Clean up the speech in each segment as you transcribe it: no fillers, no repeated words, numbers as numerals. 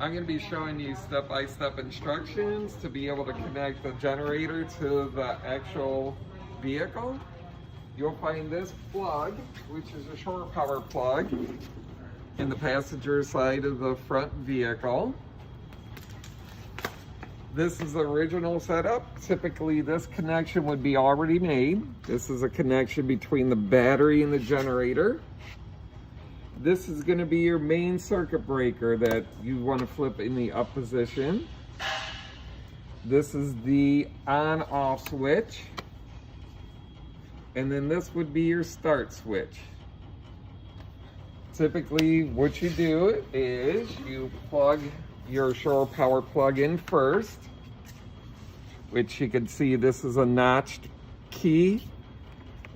I'm going to be showing you step-by-step instructions to be able to connect the generator to the actual vehicle. You'll find this plug, which is a shore power plug, in the passenger side of the front vehicle. This is the original setup. Typically this connection would be already made. This is a connection between the battery and the generator. This is going to be your main circuit breaker that you want to flip in the up position. This is the on-off switch. And then this would be your start switch. Typically what you do is you plug your shore power plug in first, which you can see this is a notched key,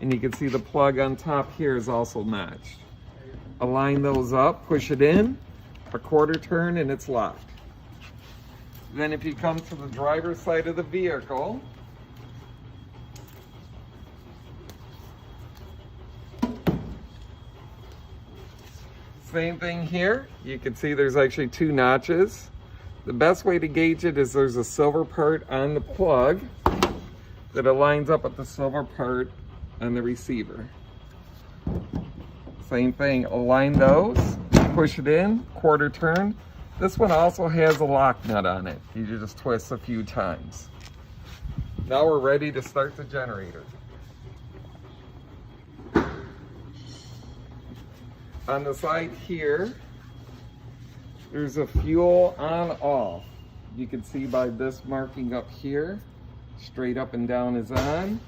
and you can see the plug on top here is also notched. Align those up, push it in, a quarter turn, and it's locked. Then if you come to the driver's side of the vehicle, same thing here. You can see there's actually two notches. The best way to gauge it is there's a silver part on the plug that aligns up with the silver part on the receiver. Same thing, align those, push it in, quarter turn. This one also has a lock nut on it. You just twist a few times. Now we're ready to start the generator. On the side here, there's a fuel on off. You can see by this marking up here, straight up and down is on,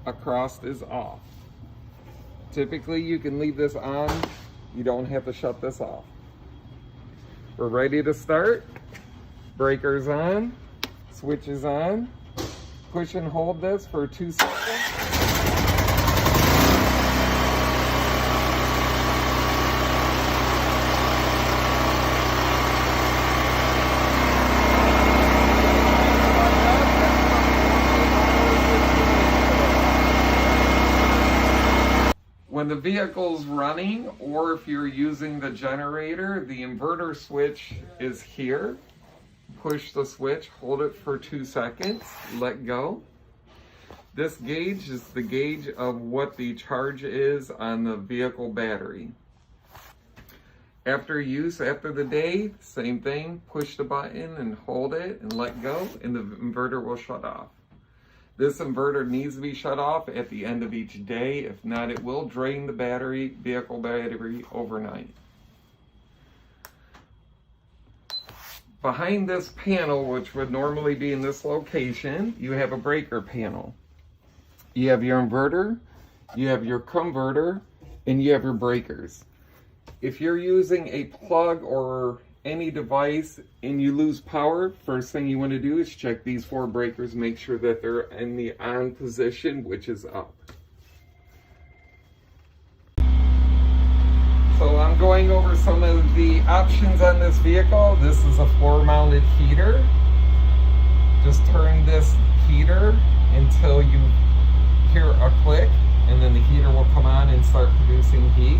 across is off. Typically you can leave this on, you don't have to shut this off. We're ready to start. Breakers on, switch is on. Push and hold this for 2 seconds. When the vehicle's running, or if you're using the generator, the inverter switch is here. Push the switch, hold it for 2 seconds, let go. This gauge is the gauge of what the charge is on the vehicle battery. After use, after the day, same thing, push the button and hold it and let go, and the inverter will shut off. This inverter needs to be shut off at the end of each day. If not, it will drain the vehicle battery overnight. Behind this panel, which would normally be in this location, you have a breaker panel. You have your inverter, you have your converter, and you have your breakers. If you're using a plug or any device and you lose power, first thing you want to do is check these 4 breakers, make sure that they're in the on position, which is up. So I'm going over some of the options on this vehicle. This is a floor mounted heater. Just turn this heater until you hear a click, and then the heater will come on and start producing heat.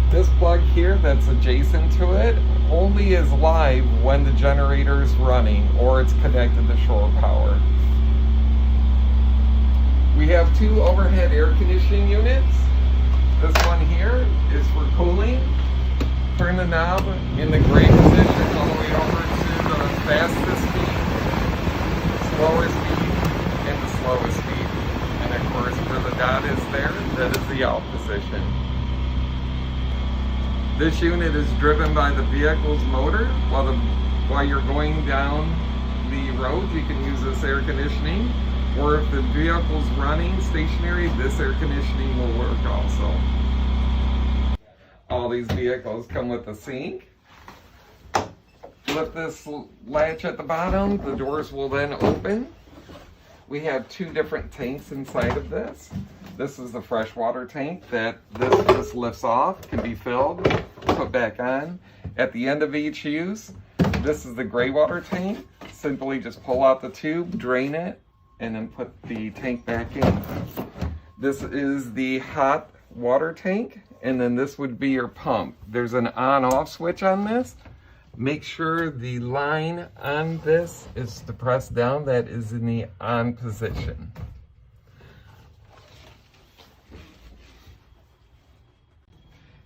This plug here that's adjacent to it only is live when the generator is running or it's connected to shore power. We have 2 overhead air conditioning units. This one here is for cooling. Turn the knob in the gray position all the way over to the fastest speed, slowest speed, and the slowest speed. And of course where the dot is there, that is the out position. This unit is driven by the vehicle's motor. While you're going down the road, you can use this air conditioning. Or if the vehicle's running stationary, this air conditioning will work also. All these vehicles come with a sink. Flip this latch at the bottom, the doors will then open. We have 2 different tanks inside of this. This is the freshwater tank that this just lifts off, can be filled, put back on. At the end of each use, this is the gray water tank. Simply just pull out the tube, drain it, and then put the tank back in. This is the hot water tank, and then this would be your pump. There's an on-off switch on this. Make sure the line on this is to press down. That is in the on position.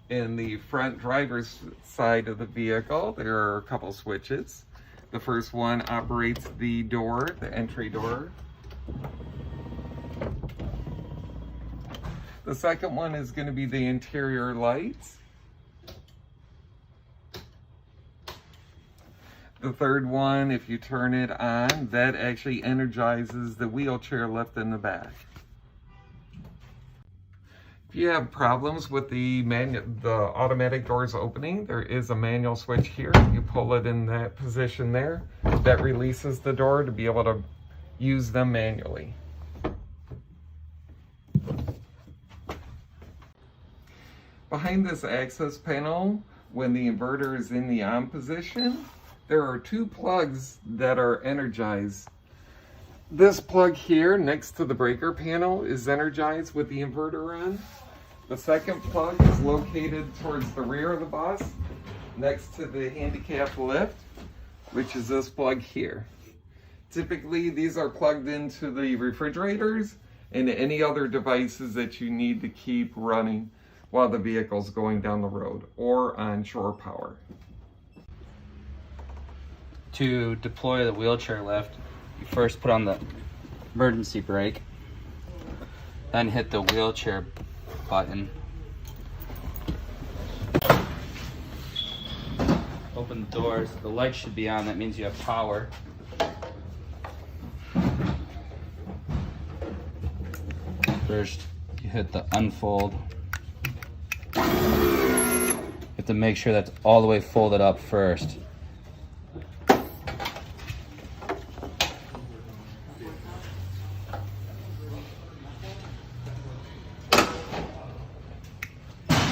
In the front driver's side of the vehicle, there are a couple switches. The first one operates the door, the entry door. The second one is going to be the interior lights. The third one, if you turn it on, that actually energizes the wheelchair lift in the back. If you have problems with the automatic doors opening, there is a manual switch here. You pull it in that position there. That releases the door to be able to use them manually. Behind this access panel, when the inverter is in the on position, there are two plugs that are energized. This plug here next to the breaker panel is energized with the inverter on. The second plug is located towards the rear of the bus, next to the handicap lift, which is this plug here. Typically, these are plugged into the refrigerators and any other devices that you need to keep running while the vehicle's going down the road or on shore power. To deploy the wheelchair lift, you first put on the emergency brake, then hit the wheelchair button. Open the doors. The light should be on. That means you have power. First, you hit the unfold. You have to make sure that's all the way folded up first.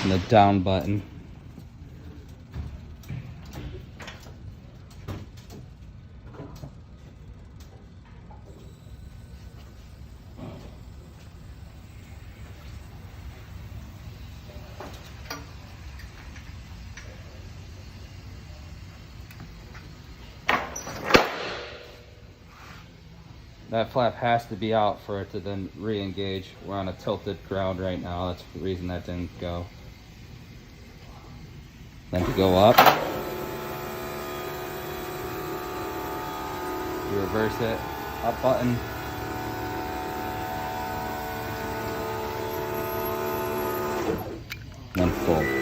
And the down button. That flap has to be out for it to then re-engage. We're on a tilted ground right now. That's the reason that didn't go. Then to go up, you reverse it, up button. Then fold.